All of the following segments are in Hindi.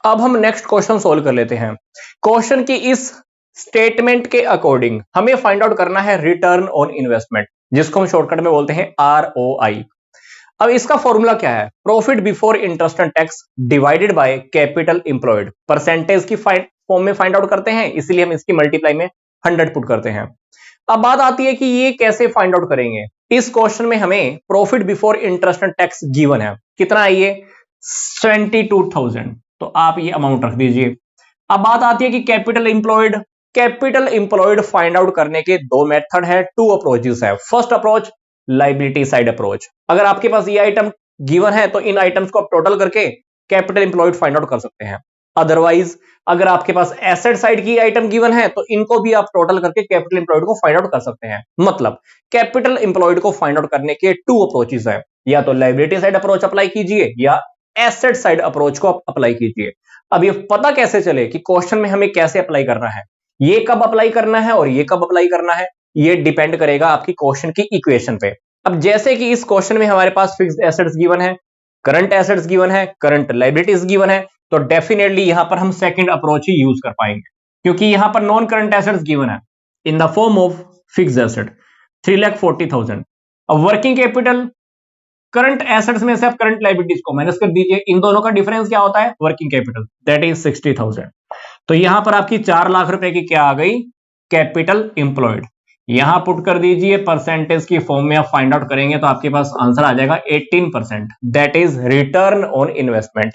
अब हम नेक्स्ट क्वेश्चन सोल्व कर लेते हैं। क्वेश्चन की इस स्टेटमेंट के अकॉर्डिंग हमें फाइंड आउट करना है रिटर्न ऑन इन्वेस्टमेंट, जिसको हम शॉर्टकट में बोलते हैं ROI। अब इसका फॉर्मूला क्या है? Profit before interest and tax divided by capital employed. Percentage की फॉर्म में फाइंड आउट करते हैं, इसलिए हम इसकी मल्टीप्लाई में 100 पुट करते हैं। अब बात आती है कि ये कैसे फाइंड आउट करेंगे। इस क्वेश्चन में हमें profit before interest and tax given है, कितना है ये? 72,000। तो आप ये अमाउंट रख दीजिए। अब बात आती है कि capital employed. Capital employed find out करने के दो मेथड है, टू अप्रोचेस है। First approach liability side approach. अगर आपके पास ये आइटम गिवन है तो इन आइटम्स को आप टोटल करके कैपिटल इंप्लॉयड फाइंड आउट कर सकते हैं। अदरवाइज अगर आपके पास एसेट साइड की आइटम गिवन है तो इनको भी आप टोटल करके कैपिटल इंप्लॉयड को फाइंड आउट कर सकते हैं। मतलब कैपिटल इंप्लॉयड को फाइंड आउट करने के टू अप्रोचेस है, या तो लाइबिलिटी साइड अप्रोच अप्लाई कीजिए या एसेट साइड अप्रोच को अप्लाई कीजिए। अब ये पता कैसे चले कि क्वेश्चन में हमें कैसे अप्लाई करना है, ये कब अप्लाई करना है और ये कब अप्लाई करना है, ये डिपेंड करेगा आपकी क्वेश्चन की इक्वेशन पे। अब जैसे कि इस क्वेश्चन में हमारे पास फिक्स्ड एसेट्स गिवन है, करंट एसेट्स गिवन है, करंट लायबिलिटीज गिवन है, तो डेफिनेटली यहां पर हम सेकंड अप्रोच ही यूज कर पाएंगे, क्योंकि यहां पर नॉन करंट एसेट्स गिवन है इन the form of fixed asset 3,40,000। अब वर्किंग कैपिटल, करंट एसेट्स में से आप करंट लायबिलिटीज को माइनस कर दीजिए, इन दोनों का डिफरेंस क्या होता है? Working capital, that is 60,000। तो यहां पर आपकी 4 लाख रुपए की क्या आ गई? Capital employed. यहां पुट कर दीजिए, परसेंटेज की फॉर्म में आप फाइंड आउट करेंगे तो आपके पास आंसर आ जाएगा 18%, that is return on investment.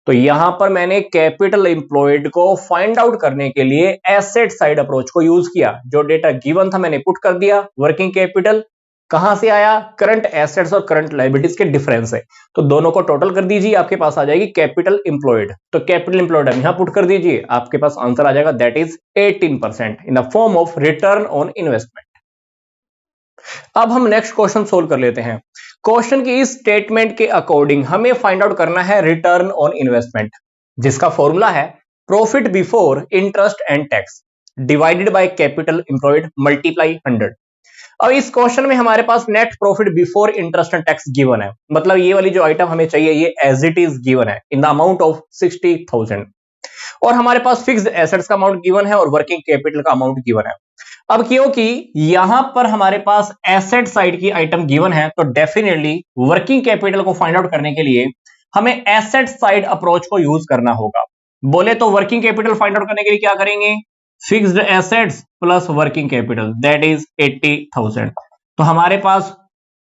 तो यहां पर मैंने कैपिटल इंप्लॉयड को फाइंड आउट करने के लिए एसेट साइड अप्रोच को यूज किया। जो डेटा गिवन था मैंने पुट कर दिया। वर्किंग कैपिटल कहां से आया? करंट एसेट्स और करंट लायबिलिटीज के डिफरेंस है, तो दोनों को टोटल कर दीजिए, आपके पास आ जाएगी कैपिटल इंप्लॉयड। तो कैपिटल इंप्लॉयड यहां पुट कर दीजिए, आपके पास आंसर आ जाएगा that is 18% in the form of return on investment. अब हम नेक्स्ट क्वेश्चन सोल्व कर लेते हैं। क्वेश्चन की इस स्टेटमेंट के अकॉर्डिंग हमें फाइंड आउट करना है रिटर्न ऑन इन्वेस्टमेंट, जिसका फॉर्मूला है profit before interest and tax divided by capital employed multiply 100। अब इस क्वेश्चन में हमारे पास net profit before interest and tax given है, मतलब ये वाली जो आइटम हमें चाहिए ये एज इट इज गिवन है इन द अमाउंट ऑफ 60,000, और हमारे पास फिक्स्ड एसेट्स का अमाउंट गिवन है और वर्किंग कैपिटल का अमाउंट गिवन है। अब क्योंकि यहां पर हमारे पास एसेट साइड की आइटम गिवन है तो डेफिनेटली वर्किंग कैपिटल को फाइंड आउट करने के लिए हमें एसेट साइड अप्रोच को यूज करना होगा। बोले तो वर्किंग कैपिटल फाइंड आउट करने के लिए क्या करेंगे? Fixed assets plus working capital, that is 80,000। तो हमारे पास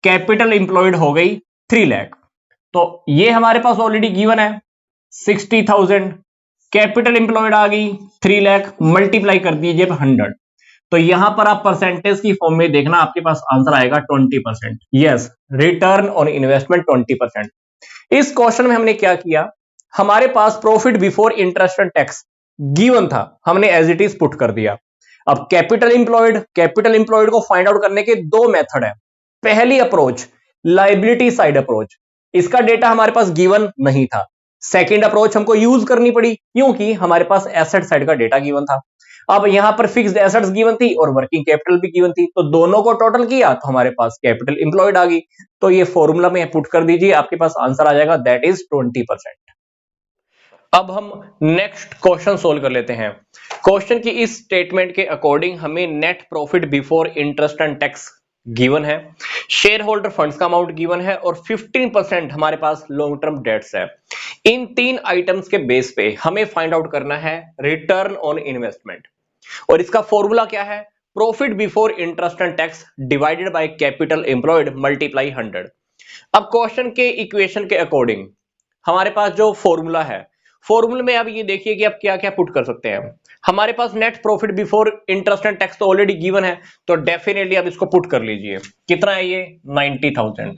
कैपिटल इंप्लॉयड हो गई 3 लाख। तो ये हमारे पास ऑलरेडी गिवन है 60,000, कैपिटल इंप्लॉयड आ गई 3 लाख, मल्टीप्लाई कर दीजिए 100। तो यहां पर आप परसेंटेज की फॉर्म में देखना, आपके पास आंसर आएगा 20%। Yes, return on investment 20%। इस क्वेश्चन में हमने क्या किया, हमारे पास profit before interest and tax given था, हमने एज इट इज पुट कर दिया। अब कैपिटल इंप्लॉयड को फाइंड आउट करने के दो मेथड है। पहली अप्रोच लायबिलिटी साइड अप्रोच, इसका डेटा हमारे पास गिवन नहीं था। सेकंड अप्रोच हमको यूज करनी पड़ी क्योंकि हमारे पास एसेट साइड का डेटा गिवन था। अब यहां पर फिक्स्ड एसेट्स गिवन थी और वर्किंग कैपिटल भी गिवन थी, तो दोनों को टोटल किया तो हमारे पास कैपिटल इंप्लॉयड आ गई। तो ये फॉर्मूला में पुट कर दीजिए, आपके पास आंसर आ जाएगा दैट इज 20%। अब हम नेक्स्ट क्वेश्चन सोल्व कर लेते हैं। क्वेश्चन की इस स्टेटमेंट के अकॉर्डिंग हमें net profit before interest and tax given है, शेयर होल्डर फंड्स का अमाउंट गिवन है और 15% हमारे पास लॉन्ग टर्म डेट्स है। इन तीन आइटम्स के बेस पे हमें फाइंड आउट करना है रिटर्न ऑन इन्वेस्टमेंट, और इसका फॉर्मूला क्या है? Profit before interest and tax divided by capital employed multiply 100। अब क्वेश्चन के इक्वेशन के अकॉर्डिंग हमारे पास जो फॉर्मूला है, फॉर्मूले में आप ये देखिए कि आप क्या क्या पुट कर सकते हैं। हमारे पास net profit before interest and tax तो ऑलरेडी गिवन है, तो डेफिनेटली आप इसको पुट कर लीजिए। कितना है ये? 90,000।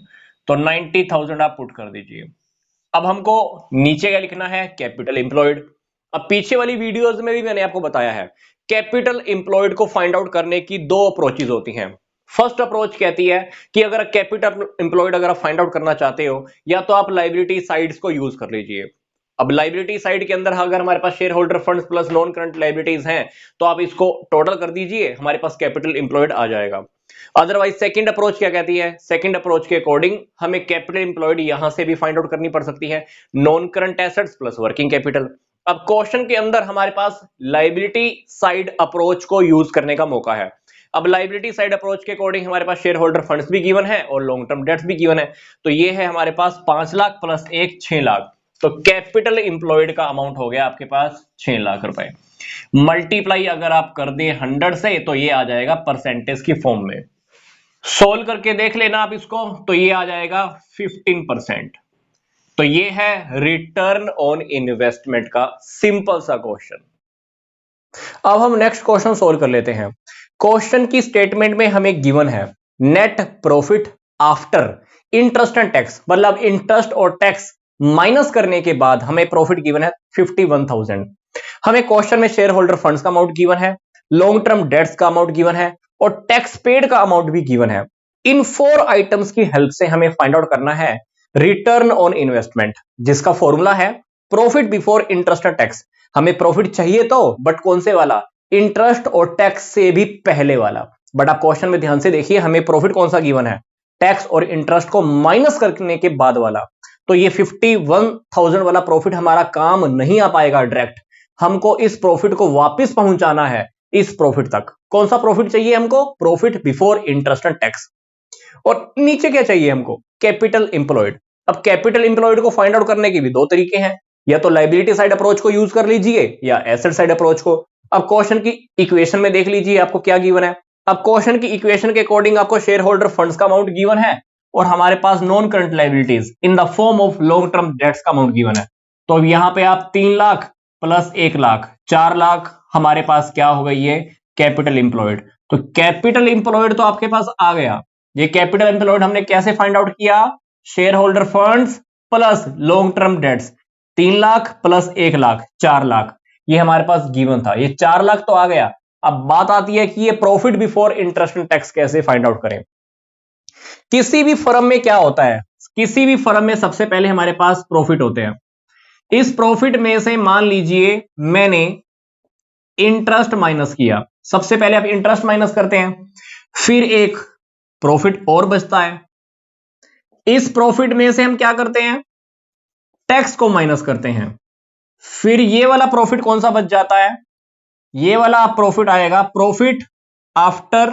तो 90,000 आप पुट कर दीजिए। अब हमको नीचे क्या लिखना है? Capital employed. अब पीछे वाली वीडियोस में भी मैंने आपको बताया है कैपिटल इंप्लॉयड को फाइंड आउट करने की दो अप्रोचेज होती हैं। फर्स्ट अप्रोच कहती है कि अगर कैपिटल इंप्लॉयड अगर आप फाइंड आउट करना चाहते हो, या तो आप लायबिलिटी साइड्स को यूज कर लीजिए। अब लायबिलिटी साइड के अंदर अगर हमारे पास shareholder funds plus non current liabilities हैं तो आप इसको टोटल कर दीजिए, हमारे पास कैपिटल इंप्लॉयड आ जाएगा। अदरवाइज सेकंड अप्रोच क्या कहती है? सेकंड अप्रोच के अकॉर्डिंग हमें कैपिटल इंप्लॉयड यहां से भी फाइंड आउट करनी पड़ सकती है, non current assets plus working capital. अब क्वेश्चन के अंदर हमारे पास लायबिलिटी साइड अप्रोच को यूज करने का मौका है। अब लायबिलिटी साइड अप्रोच के अकॉर्डिंग हमारे पास शेयर होल्डर फंड्स भी गिवन है और लॉन्ग टर्म डेट्स भी गिवन है। तो ये है हमारे पास 5 लाख प्लस 1 6 लाख। तो कैपिटल इंप्लॉयड का अमाउंट हो गया आपके पास 6 लाख रुपए। मल्टीप्लाई अगर आप कर दें 100 से तो ये आ जाएगा परसेंटेज की फॉर्म में। सोल्व करके देख लेना आप इसको, तो ये आ जाएगा 15%। तो ये है रिटर्न ऑन इन्वेस्टमेंट का सिंपल सा क्वेश्चन। अब हम नेक्स्ट क्वेश्चन सोल्व कर लेते हैं। क्वेश्चन की स्टेटमेंट में हमें गिवन है net profit after interest and tax, मतलब इंटरेस्ट और टैक्स माइनस करने के बाद हमें प्रॉफिट गिवन है 51,000। हमें क्वेश्चन में शेयर होल्डर फंड्स का अमाउंट गिवन है, लॉन्ग टर्म डेट्स का अमाउंट गिवन है और टैक्स पेड का अमाउंट भी गिवन है। इन 4 आइटम्स की हेल्प से हमें फाइंड आउट करना है रिटर्न ऑन इन्वेस्टमेंट, जिसका फॉर्मूला है profit before interest and tax. हमें प्रॉफिट चाहिए तो, बट कौन से वाला, इंटरेस्ट और टैक्स से भी पहले वाला। बट आप क्वेश्चन में ध्यान से देखिए हमें प्रॉफिट कौन सा गिवन है, टैक्स और इंटरेस्ट को माइनस करने के बाद वाला। तो ये 51,000 वाला प्रॉफिट हमारा काम नहीं आ पाएगा डायरेक्ट। हमको इस प्रॉफिट को वापस पहुंचाना है इस प्रॉफिट तक। कौन सा प्रॉफिट चाहिए हमको, profit before interest and tax. और नीचे क्या चाहिए हमको, कैपिटल इंप्लॉयड। अब कैपिटल इंप्लॉयड को फाइंड आउट करने के भी 2 तरीके हैं, या तो लायबिलिटी साइड अप्रोच को यूज कर लीजिए या एसेट साइड अप्रोच को। अब क्वेश्चन की इक्वेशन में देख लीजिए आपको क्या गिवन है। अब क्वेश्चन की इक्वेशन के अकॉर्डिंग आपको शेयर होल्डर फंड्स का अमाउंट गिवन है और हमारे पास non current liabilities in the form of long term debts का अमाउंट गिवन है। तो अब यहां पे आप 3 लाख प्लस 1 लाख 4 लाख हमारे पास क्या हो गई है, कैपिटल इंप्लॉयड। तो कैपिटल इंप्लॉयड तो आपके पास आ गया। ये कैपिटल एम्प्लॉयड हमने कैसे फाइंड आउट किया, share holder funds plus long term dates. 3 lakh plus 1 lakh 4 lakh ये हमारे पास गिवन था, ये 4 लाख तो आ गया। अब बात आती है कि ये profit before interest and tax कैसे फाइंड आउट करें। किसी भी फर्म में क्या होता है, किसी भी फर्म में सबसे पहले हमारे पास प्रॉफिट होते हैं। इस प्रॉफिट में से मान लीजिए मैंने इंटरेस्ट माइनस किया, सबसे पहले आप इंटरेस्ट माइनस करते हैं, फिर एक प्रॉफिट और बचता है। इस प्रॉफिट में से हम क्या करते हैं, टैक्स को माइनस करते हैं। फिर ये वाला प्रॉफिट कौन सा बच जाता है, ये वाला प्रॉफिट आएगा profit after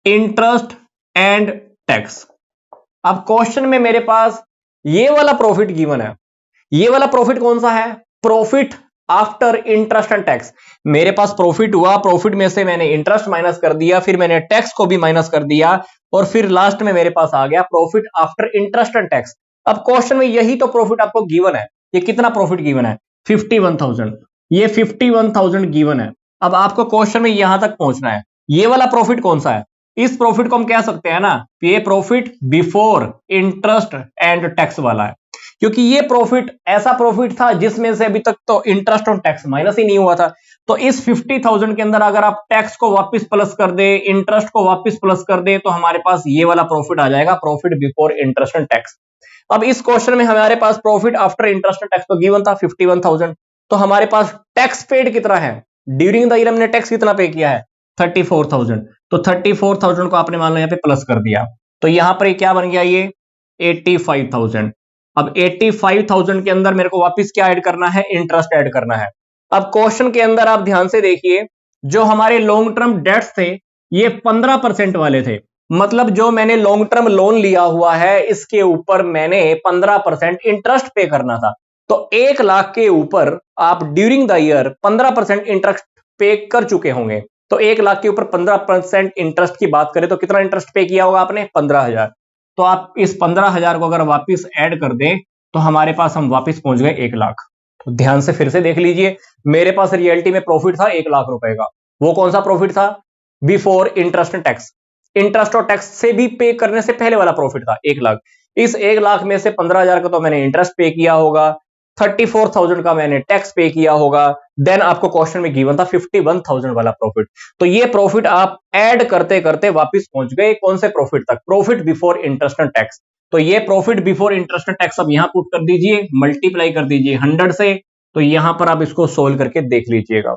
interest and tax. अब क्वेश्चन में मेरे पास ये वाला प्रॉफिट गिवन है, ये वाला प्रॉफिट कौन सा है, profit after interest and tax. मेरे पास प्रॉफिट हुआ, प्रॉफिट में से मैंने इंटरेस्ट माइनस कर दिया, फिर मैंने टैक्स को भी माइनस कर दिया और फिर लास्ट में मेरे पास आ गया profit after interest and tax. अब क्वेश्चन में यही तो प्रॉफिट आपको गिवन है। ये कितना प्रॉफिट गिवन है, 51,000। ये 51,000 गिवन है। अब आपको क्वेश्चन में यहां तक पहुंचना है, ये वाला प्रॉफिट कौन सा है, इस प्रॉफिट को हम कह सकते हैं ना, ये profit before interest and tax वाला है, क्योंकि ये प्रॉफिट ऐसा प्रॉफिट था जिसमें से अभी तक तो इंटरेस्ट और टैक्स माइनस ही नहीं हुआ था। तो इस 50,000 के अंदर अगर आप टैक्स को वापस प्लस कर दे, इंटरेस्ट को वापस प्लस कर दे, तो हमारे पास ये वाला प्रॉफिट आ जाएगा, profit before interest and tax. अब इस क्वेश्चन में हमारे पास profit after interest and tax तो गिवन था 51,000। तो हमारे पास टैक्स पेड कितना है, ड्यूरिंग द ईयर हमने टैक्स कितना पे किया है, 34,000। तो 34,000 को आपने मान लो यहाँ पे प्लस कर दिया, तो यहां पर क्या बन गया, ये 85,000। अब 85,000 के अंदर मेरे को वापस क्या ऐड करना है, इंटरेस्ट ऐड करना है। अब क्वेश्चन के अंदर आप ध्यान से देखिए, जो हमारे लॉन्ग टर्म डेट्स थे ये 15% वाले थे, मतलब जो मैंने लॉन्ग टर्म लोन लिया हुआ है इसके ऊपर मैंने 15% इंटरेस्ट पे करना था। तो 1 लाख के ऊपर आप ड्यूरिंग द ईयर 15% इंटरेस्ट पे कर चुके होंगे। तो 1 लाख के ऊपर 15% इंटरेस्ट की बात करें तो कितना इंटरेस्ट पे किया होगा आपने, 15,000। तो आप इस 15,000 को अगर वापस ऐड कर दें तो हमारे पास हम वापस पहुंच गए 1 लाख। तो ध्यान से फिर से देख लीजिए, मेरे पास रियलिटी में प्रॉफिट था 1 लाख रुपए का। वो कौन सा प्रॉफिट था, before interest and tax. Interest और टैक्स से भी पे करने से पहले वाला प्रॉफिट था 1 लाख। इस 1 लाख में से 15,000 का तो मैंने इंटरेस्ट पे किया होगा, 34,000 का मैंने टैक्स पे किया होगा, देन आपको क्वेश्चन में गिवन था 51,000 वाला प्रॉफिट। तो ये प्रॉफिट आप ऐड करते करते वापस पहुंच गए कौन से प्रॉफिट तक, profit before interest and tax. तो ये profit before interest and tax अब यहां पुट कर दीजिए, मल्टीप्लाई कर दीजिए 100 से। तो यहां पर आप इसको सोल्व करके देख लीजिएगा,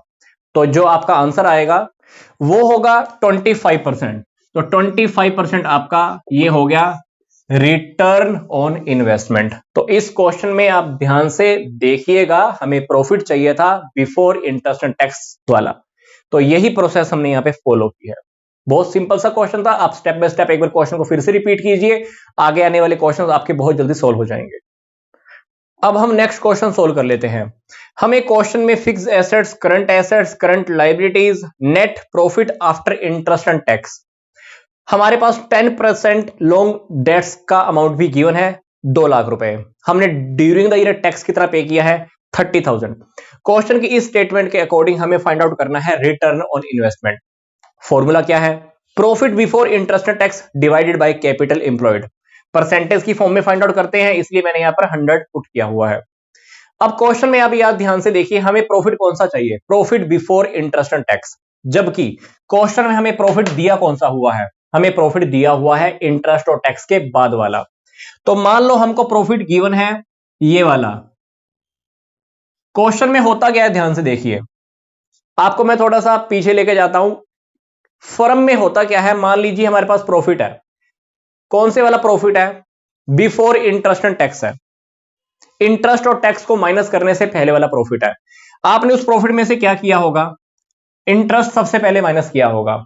तो जो आपका आंसर आएगा वो होगा 25%। तो 25% आपका ये हो गया रिटर्न ऑन इन्वेस्टमेंट। तो इस क्वेश्चन में आप ध्यान से देखिएगा, हमें प्रॉफिट चाहिए था बिफोर इंटरेस्ट एंड टैक्स वाला, तो यही प्रोसेस हमने यहां पे फॉलो की है। बहुत सिंपल सा क्वेश्चन था। आप स्टेप बाय स्टेप एक बार क्वेश्चन को फिर से रिपीट कीजिए, आगे आने वाले क्वेश्चन आपके बहुत जल्दी सॉल्व हो जाएंगे। अब हम नेक्स्ट क्वेश्चन सोल्व कर लेते हैं। हमें क्वेश्चन में fix assets, current liabilities, net profit after interest and tax, हमारे पास 10% लॉन्ग डेट्स का अमाउंट भी गिवन है, 2 लाख रुपए। हमने ड्यूरिंग द ईयर टैक्स कितना पे किया है, 30,000। क्वेश्चन की इस स्टेटमेंट के अकॉर्डिंग हमें फाइंड आउट करना है रिटर्न ऑन इन्वेस्टमेंट। फॉर्मूला क्या है, profit before interest and tax divided by capital employed. Percentage की फॉर्म में फाइंड आउट करते हैं, इसलिए मैंने यहां पर 100 पुट किया हुआ है। अब क्वेश्चन में आप याद ध्यान से देखिए, हमें प्रॉफिट कौन सा चाहिए, profit before interest and tax, जबकि क्वेश्चन में हमें प्रॉफिट दिया कौन सा हुआ है, हमें प्रॉफिट दिया हुआ है इंटरेस्ट और टैक्स के बाद वाला। तो मान लो हमको प्रॉफिट गिवन है ये वाला। क्वेश्चन में होता क्या है, ध्यान से देखिए, आपको मैं थोड़ा सा पीछे लेके जाता हूं। फर्म में होता क्या है, मान लीजिए हमारे पास प्रॉफिट है, कौन से वाला प्रॉफिट है, बिफोर इंटरेस्ट एंड टैक्स है, इंटरेस्ट और टैक्स को माइनस करने से पहले वाला प्रॉफिट है। आपने उस प्रॉफिट में से क्या किया होगा, इंटरेस्ट सबसे पहले माइनस किया होगा,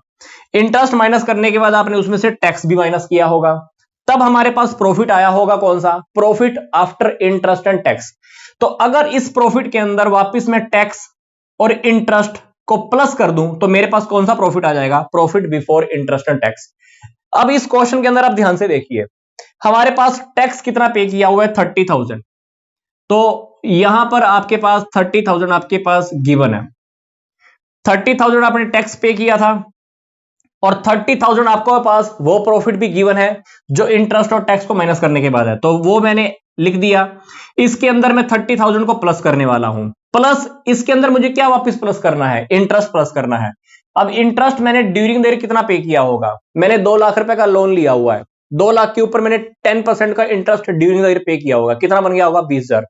इंटरेस्ट माइनस करने के बाद आपने उसमें से टैक्स भी माइनस किया होगा, तब हमारे पास प्रॉफिट आया होगा कौन सा, profit after interest and tax. तो अगर इस प्रॉफिट के अंदर वापस मैं टैक्स और इंटरेस्ट को प्लस कर दूं तो मेरे पास कौन सा प्रॉफिट आ जाएगा, profit before interest and tax. अब इस क्वेश्चन के अंदर आप ध्यान से देखिए, हमारे पास टैक्स कितना पे किया हुआ है, 30,000। तो यहां पर आपके पास 30,000 आपके पास गिवन है, 30,000 आपने टैक्स पे किया था और 30,000 आपको पास वो प्रॉफिट भी गिवन है जो इंटरेस्ट और टैक्स को माइनस करने के बाद है, तो वो मैंने लिख दिया। इसके अंदर मैं 30,000 को प्लस करने वाला हूं, प्लस इसके अंदर मुझे क्या वापस प्लस करना है, इंटरेस्ट प्लस करना है। अब इंटरेस्ट मैंने ड्यूरिंग द ईयर कितना पे किया होगा, मैंने 2 लाख रुपए का लोन लिया हुआ है, 2 लाख के ऊपर मैंने 10% का इंटरेस्ट ड्यूरिंग द ईयर पे किया होगा, कितना बन गया होगा, 20,000।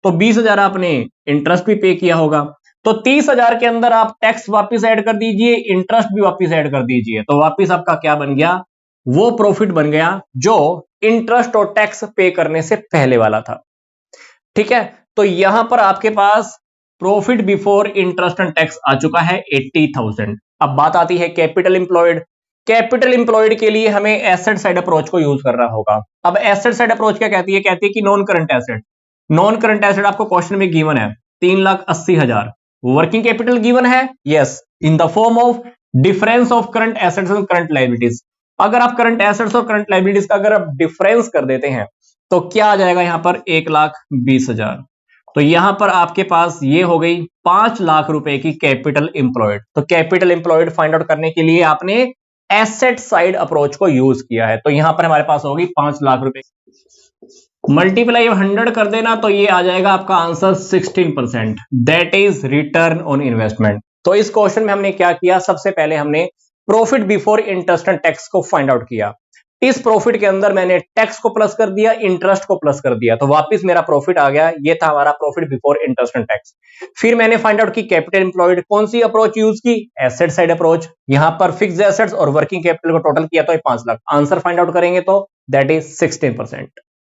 तो 20,000 आपने इंटरेस्ट भी पे किया होगा, तो 30,000 के अंदर आप टैक्स वापस ऐड कर दीजिए, इंटरेस्ट भी वापस ऐड कर दीजिए, तो वापस आपका क्या बन गया, वो प्रॉफिट बन गया जो इंटरेस्ट और टैक्स पे करने से पहले वाला था। ठीक है, तो यहां पर आपके पास profit before interest and tax आ चुका है 80,000। अब बात आती है कैपिटल इंप्लॉयड। कैपिटल इंप्लॉयड के लिए हमें एसेट साइड अप्रोच को यूज करना होगा। अब एसेट साइड अप्रोच क्या कहती है, कहती है कि non current asset, non current asset आपको क्वेश्चन में गिवन है 3,80,000। वर्किंग कैपिटल गिवन है, yes, in the form of difference of current assets and current liabilities. अगर आप करंट एसेट्स और करंट लायबिलिटीज का अगर आप डिफरेंस कर देते हैं तो क्या आ जाएगा, यहां पर 1,20,000। तो यहां पर आपके पास ये हो गई 5 लाख रुपए की कैपिटल इंप्लॉयड। तो कैपिटल इंप्लॉयड फाइंड आउट करने के लिए आपने एसेट साइड अप्रोच को यूज किया है, तो यहां पर हमारे पास होगी 5 लाख रुपए, मल्टीप्लाई 100 कर देना तो ये आ जाएगा आपका answer 16%, that is return on investment. तो इस क्वेश्चन में हमने क्या किया, सबसे पहले हमने profit before interest and tax को फाइंड आउट किया। इस प्रॉफिट के अंदर मैंने टैक्स को प्लस कर दिया, इंटरेस्ट को प्लस कर दिया, तो वापस मेरा प्रॉफिट आ गया, ये था हमारा profit before interest and tax. फिर मैंने फाइंड आउट की कैपिटल एम्प्लॉयड, कौन सी अप्रोच यूज की, एसेट साइड अप्रोच। यहां पर फिक्स एसेट्स और वर्किंग कैपिटल को टोटल किया तो 5 लाख, आंसर फाइंड आउट करेंगे तो दैट इज 16%।